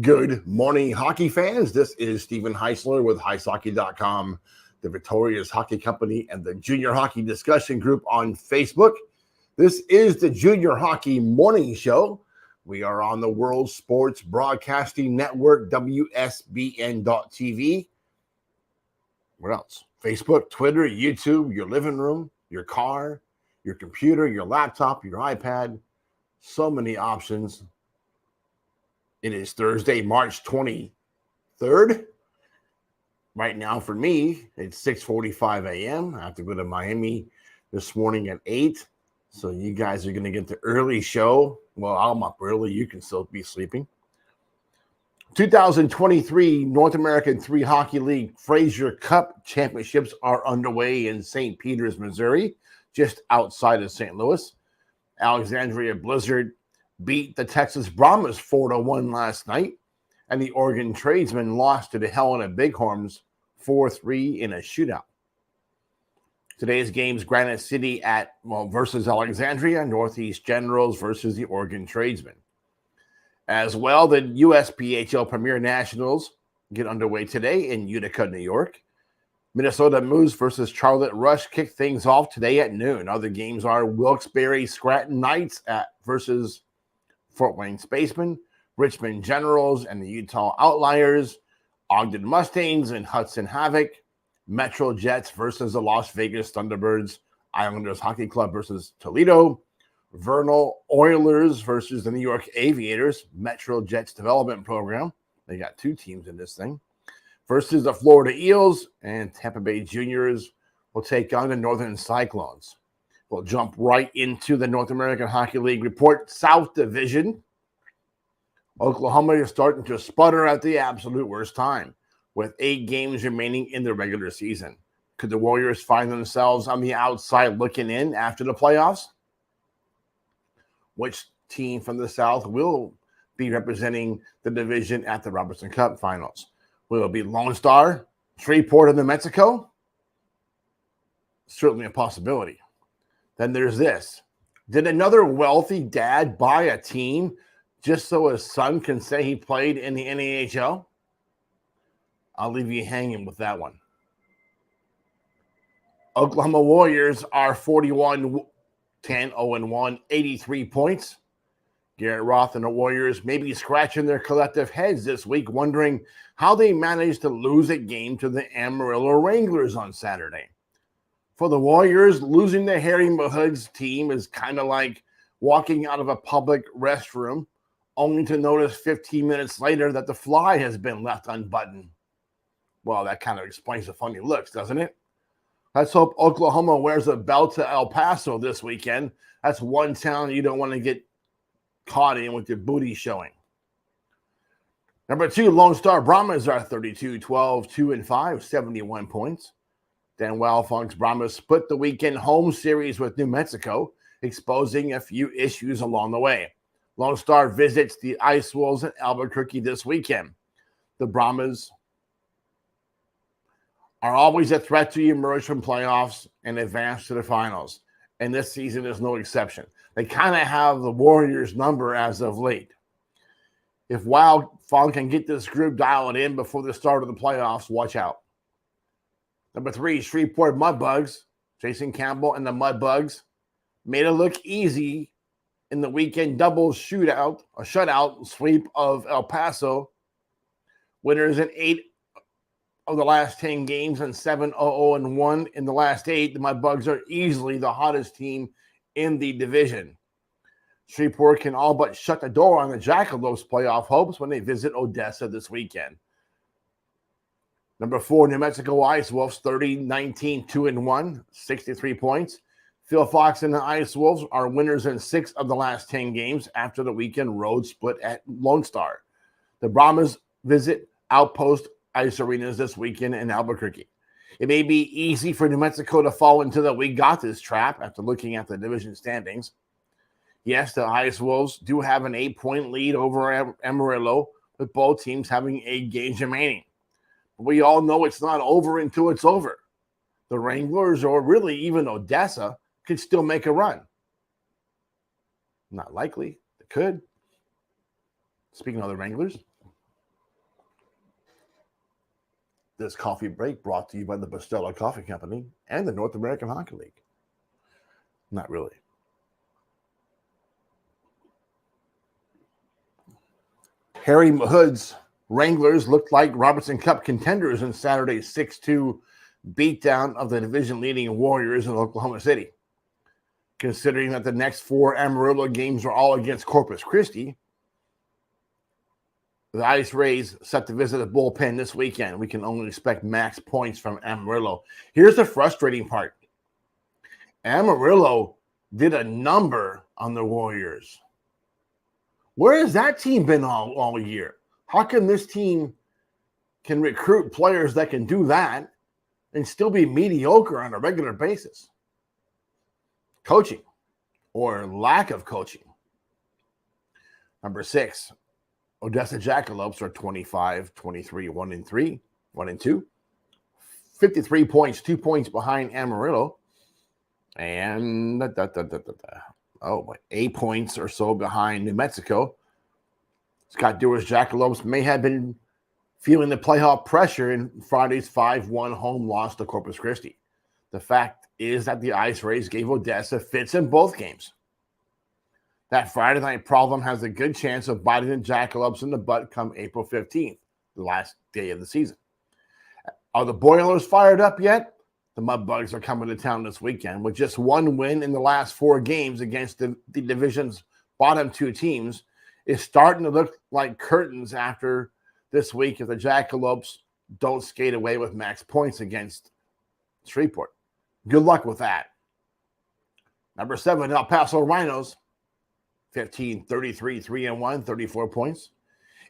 Good morning, hockey fans. This is Stephen Heisler with HeisHockey.com, the Victoria's Hockey Company, and the Junior Hockey Discussion Group on Facebook. This is the Junior Hockey Morning Show. We are on the World Sports Broadcasting Network, WSBN.TV. What else? Facebook, Twitter, YouTube, your living room, your car, your computer, your laptop, your iPad. So many options. It is Thursday, March 23rd. Right now for me, it's 6:45 a.m. I have to go to Miami this morning at 8. So you guys are going to get the early show. Well, I'm up early. You can still be sleeping. 2023 North American 3 Hockey League Fraser Cup Championships are underway in St. Peters, Missouri, just outside of St. Louis. Alexandria Blizzard beat the Texas Brahmas 4-1 last night, and the Oregon Tradesmen lost to the Helena Bighorns 4-3 in a shootout. Today's games: Granite City versus Alexandria, Northeast Generals versus the Oregon Tradesmen. As well, the USPHL Premier Nationals get underway today in Utica, New York. Minnesota Moose versus Charlotte Rush kick things off today at noon. Other games are Wilkes-Barre Scranton Knights versus Fort Wayne Spacemen, Richmond Generals and the Utah Outliers, Ogden Mustangs and Hudson Havoc, Metro Jets versus the Las Vegas Thunderbirds, Islanders Hockey Club versus Toledo, Vernal Oilers versus the New York Aviators, Metro Jets Development Program. They got 2 teams in this thing. Versus the Florida Eels, and Tampa Bay Juniors will take on the Northern Cyclones. We'll jump right into the North American Hockey League report. South Division. Oklahoma is starting to sputter at the absolute worst time, with 8 games remaining in the regular season. Could the Warriors find themselves on the outside looking in after the playoffs? Which team from the South will be representing the division at the Robertson Cup Finals? Will it be Lone Star, Shreveport, and New Mexico? Certainly a possibility. Then there's this. Did another wealthy dad buy a team just so his son can say he played in the NAHL? I'll leave you hanging with that one. Oklahoma Warriors are 41-10-0-1, 83 points. Garrett Roth and the Warriors may be scratching their collective heads this week, wondering how they managed to lose a game to the Amarillo Wranglers on Saturday. For the Warriors, losing the Harry Mahoods team is kind of like walking out of a public restroom only to notice 15 minutes later that the fly has been left unbuttoned. Well, that kind of explains the funny looks, doesn't it? Let's hope Oklahoma wears a belt to El Paso this weekend. That's one town you don't want to get caught in with your booty showing. Number 2, Lone Star Brahmas are 32-12, 2-5, 71 points. Dan Wildfunk's Brahmas split the weekend home series with New Mexico, exposing a few issues along the way. Lone Star visits the Ice Wolves in Albuquerque this weekend. The Brahmas are always a threat to emerge from playoffs and advance to the finals, and this season is no exception. They kind of have the Warriors' number as of late. If Wildfunk can get this group dialed in before the start of the playoffs, watch out. Number 3, Shreveport Mudbugs. Jason Campbell and the Mudbugs made it look easy in the weekend double shutout sweep of El Paso. Winners in 8 of the last 10 games and 7-0-1 in the last 8. The Mudbugs are easily the hottest team in the division. Shreveport can all but shut the door on the Jackalopes' playoff hopes when they visit Odessa this weekend. Number 4, New Mexico Ice Wolves, 30-19, 2-1, 63 points. Phil Fox and the Ice Wolves are winners in 6 of the last 10 games after the weekend road split at Lone Star. The Brahmas visit Outpost Ice Arenas this weekend in Albuquerque. It may be easy for New Mexico to fall into the "we got this" trap after looking at the division standings. Yes, the Ice Wolves do have an 8-point lead over Amarillo, with both teams having 8 games remaining. We all know it's not over until it's over. The Wranglers, or really even Odessa, could still make a run. Not likely. They could. Speaking of the Wranglers, This coffee break brought to you by the Bustelo Coffee Company and the North American Hockey League. Not really. Harry Mahood's Wranglers looked like Robertson Cup contenders in Saturday's 6-2 beatdown of the division-leading Warriors in Oklahoma City. Considering that the next 4 Amarillo games are all against Corpus Christi, the Ice Rays set to visit a bullpen this weekend. We can only expect max points from Amarillo. Here's the frustrating part. Amarillo did a number on the Warriors. Where has that team been all year? How come this team can recruit players that can do that and still be mediocre on a regular basis? Coaching or lack of coaching. Number 6, Odessa Jackalopes are 25, 23, 1-3, 1-2. 53 points, 2 points behind Amarillo. And 8 points or so behind New Mexico. Scott Dewar's Jackalopes may have been feeling the playoff pressure in Friday's 5-1 home loss to Corpus Christi. The fact is that the Ice Rays gave Odessa fits in both games. That Friday night problem has a good chance of biting the Jackalopes in the butt come April 15th, the last day of the season. Are the Boilers fired up yet? The Mudbugs are coming to town this weekend with just one win in the last 4 games against the division's bottom 2 teams. Is starting to look like curtains after this week if the Jackalopes don't skate away with max points against Shreveport. Good luck with that. Number 7, El Paso Rhinos, 15, 33, 3-1, 34 points.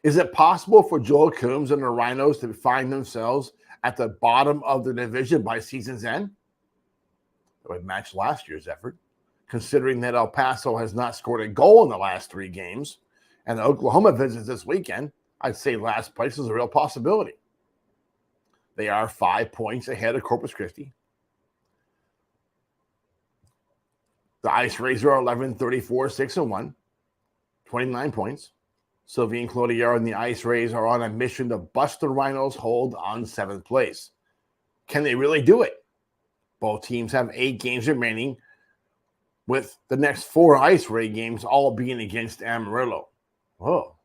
Is it possible for Joel Coombs and the Rhinos to find themselves at the bottom of the division by season's end? It would match last year's effort, considering that El Paso has not scored a goal in the last 3 games, and the Oklahoma visits this weekend. I'd say last place is a real possibility. They are 5 points ahead of Corpus Christi. The Ice Rays are 11, 34, 6-1, 29 points. Sylvie and Clodier and the Ice Rays are on a mission to bust the Rhinos' hold on 7th place. Can they really do it? Both teams have 8 games remaining, with the next 4 Ice Ray games all being against Amarillo. Oh.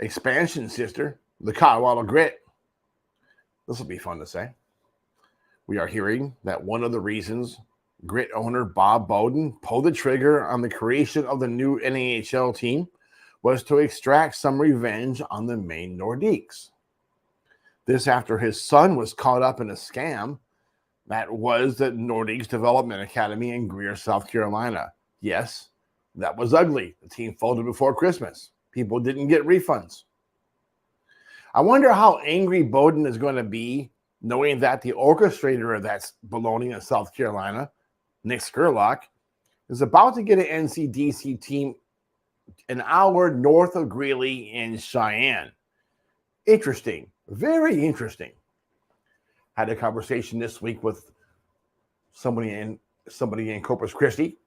Expansion sister, the Colorado Grit. This will be fun to say. We are hearing that one of the reasons Grit owner Bob Bowden pulled the trigger on the creation of the new NAHL team was to extract some revenge on the Maine Nordiques. This after his son was caught up in a scam that was the Nordiques Development Academy in Greer, South Carolina. Yes, that was ugly. The team folded before Christmas. People didn't get refunds. I wonder how angry Bowden is going to be knowing that the orchestrator of that baloney in South Carolina, Nick Skurlock, is about to get an NCDC team an hour north of Greeley in Cheyenne. Interesting. Very interesting. Had a conversation this week with somebody in Corpus Christi,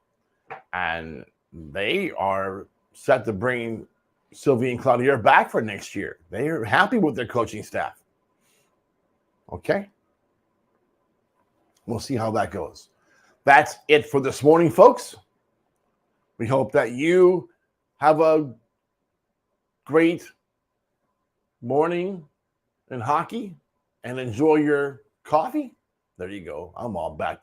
and they are set to bring Sylvie and Cloutier back for next year. They are happy with their coaching staff. Okay. We'll see how that goes. That's it for this morning, folks. We hope that you have a great morning in hockey and enjoy your coffee. There you go. I'm all back.